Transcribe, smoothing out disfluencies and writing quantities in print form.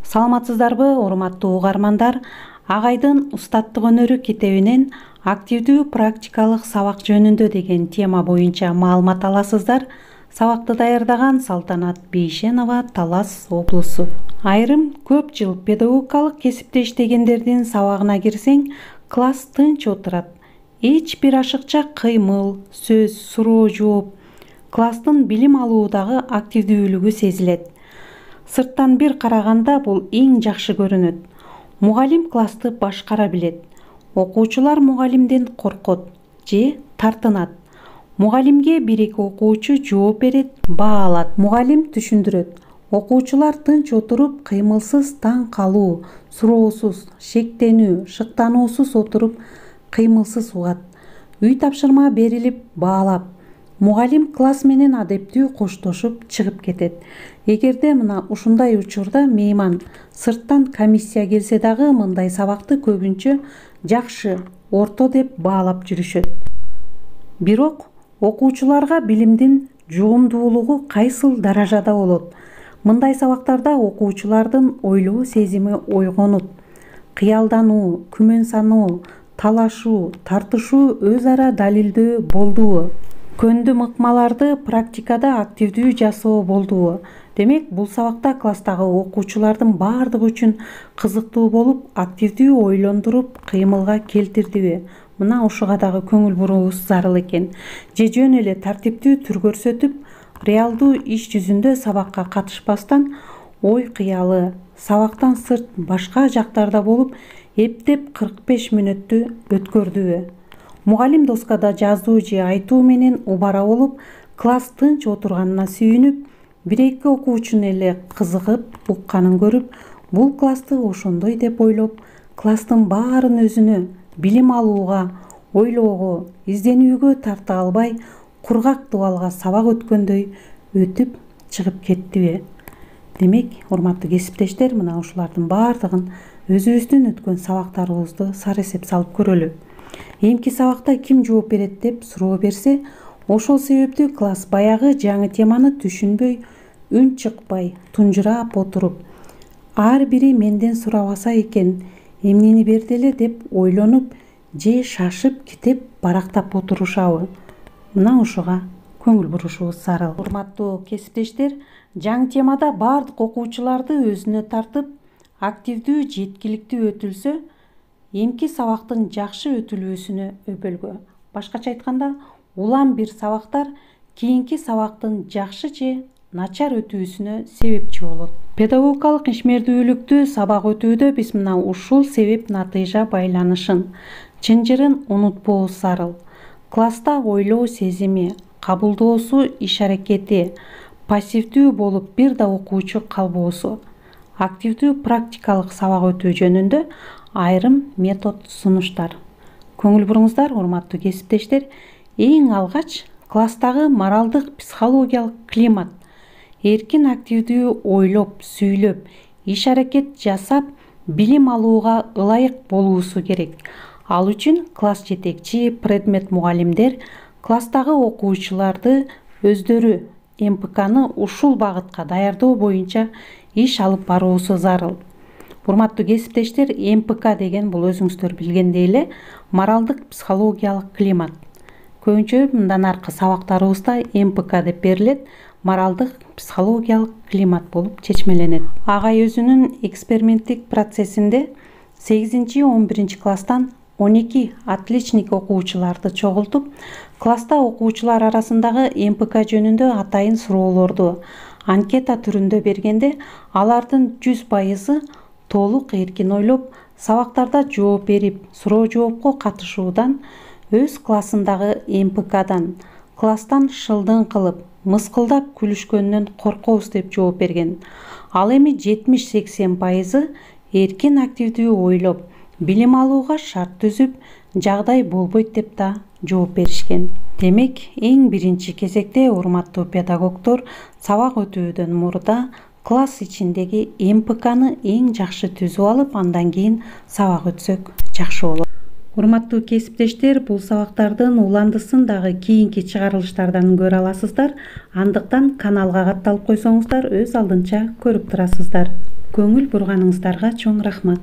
Саламатсыздарбы, урматтуу угармандар? Агайдын устаттык өнөрү китебинен активдүү практикалык сабак жөнүндө деген тема боюнча маалымат аласыздар. Сабакты даярдаган Салтанат Бейшенова, Талас облусу. Айрым көп жыл педагогикалык кесипте иштегендердин сабагына кирсең, класс тынч отурат. Эч бир ашыкча кыймыл, сөз, суроо, жооп. Класстын билим алуудагы активдүүлүгү сезилет. Сырттан бир караганда бул эң жакшы көрүнөт. Мугалим классты башкара билет. Окуучулар мугалимден коркот же тартынат. Мугалимге бир-эки окуучу жооп берет, баалат. Мугалим түшүндүрөт. Окуучулар тынч отуруп, кыймылсыз таң калуу, суроосуз, шектенүү, шыктануусуз отуруп, кыймылсыз угат. Үй тапшырма берилип, баалап. Мугалим класс менен адептүү коштошуп чыгып кетет. Эгерде мына ушундай учурда мейман сырттан комиссия келсе дагы мындай сабакты көбүнчө жакшы, орто деп баалап жүрүшөт. Бирок окуучуларга билимдин жугумдуулугу кайсыл даражада болот? Мындай сабактарда окуучулардын ойлоо сезими ойгонут. Кыялдануу, күмөн саноо, талашуу, тартышуу, өз ара далилдөө болдубу? Көндүм ыкмаларды практикада активдүү жасоо болдубу? Демек, бул сабакта класстагы окуучулардын баардыгы үчүн кызыктуу болуп, активдүү ойлондуруп, кыймылга келтирдиби? Мына ушуга дагы көңүл буруубуз зарыл экен. Же жөн эле тартиптүү түр көрсөтүп, реалдуу иш жүзүндө сабакка катышпастан, ой кыялы, сабактан сырт башка жактарда болуп, эптеп 45 мүнөттү өткөрдүбү? Мугалим доскада жазуу же айтуу менен убара болуп, класс тынч отурганына сүйүнүп, бир-эки окуучунун эле кызыгып, укканын көрүп, бул классты ошондой деп ойлоп, класстын баарын өзүнө билим алууга, ойлоого, изденүүгө тарта албай, кургак дубалга сабак өткөндөй өтүп чыгып кеттиби? Демек, урматтуу кесиптештер, мына ушулардын баардыгын өзүбүздүн өткөн сабактарыбызды сары эсеп салып көрөлү. Эмки сабакта ким жооп берет деп суроо берсе, ошол себептүү класс баягы жаңы теманы түшүнбөй, үн чыкпай, тунжурап отуруп, ар бири менден сурабаса экен, эмнени берди эле деп ойлонуп, же шашып кетип барактап отурушабы? Мына ушуга көңүл бурушубуз зарыл. Урматтуу кесиптештер, жаңы темада баардык окуучуларды өзүнө тартып, активдүү, жеткиликтүү өтүлсө, эмки сабактын жакшы өтүлүүсүнө өбөлгө. Башкача айтканда, улам бир сабактар кийинки сабактын жакшы же начар өтүүсүнө себепчи болот. Педагогикалык ишмердүүлүктү сабак өтүүдө биз мына ушул себеп-натыйжа байланышын, чынжырын унутпообуз зарыл. Класста ойлоо сезими, кабылдоосу, иш-аракети пассивдүү болуп, бир да окуучу калбоосу. Активдүү практикалык сабак өтүү жөнүндө айрым метод сунуштар. Көңүл буруңуздар, урматтуу кесиптештер. Эң алгач класстагы моралдык психологиялык климат, эркин активдүү ойлоп, сүйлөп, иш-аракет жасап, билим алууга ылайык болуусу керек. Ал үчүн класс жетекчи, предмет мугалимдер класстагы окуучуларды өздөрү МПКны ушул багытка даярдоо боюнча иш алып баруусу зарыл. Урматтуу кесиптештер, МПК деген бул өзүңүздөр билгендей эле моралдык психологиялык климат. Көбүнчө мындан аркы сабактарыбызда МПК деп берилет, моралдык психологиялык климат болуп чечмеленет. Агай өзүнүн эксперименттик процессинде 8-11 класстан 12 отличник окуучуларды чогултуп, класста окуучулар арасындагы МПК жөнүндө атайын суроолорду анкета түрүндө бергенде, алардын 100% толук эркин ойлоп, сабактарда жооп берип, суроо-жоопко катышуудан, өз классындагы МПКдан, класстан шылдың кылып, мыскылдап күлүшкөнүнөн коркобуз деп жооп берген. Ал эми 70-80% эркин активдүү ойлоп, билим алууга шарт түзүп, жагдай болбойт деп да жооп беришкен. Демек, эң биринчи кезекте урматтуу педагогдор сабак өтүүдөн мурда класс ичиндеги МПКны эң жакшы түзүп алып, андан кийин сабак өтсөк жакшы болот. Урматтуу кесиптештер, бул сабактардын уландысын дагы кийинки чыгарылыштардан көрө аласыздар. Андыктан каналга катталып койсоңуздар, өз алдынча көрүп турасыздар. көңүл бурганыңыздарга чоң рахмат.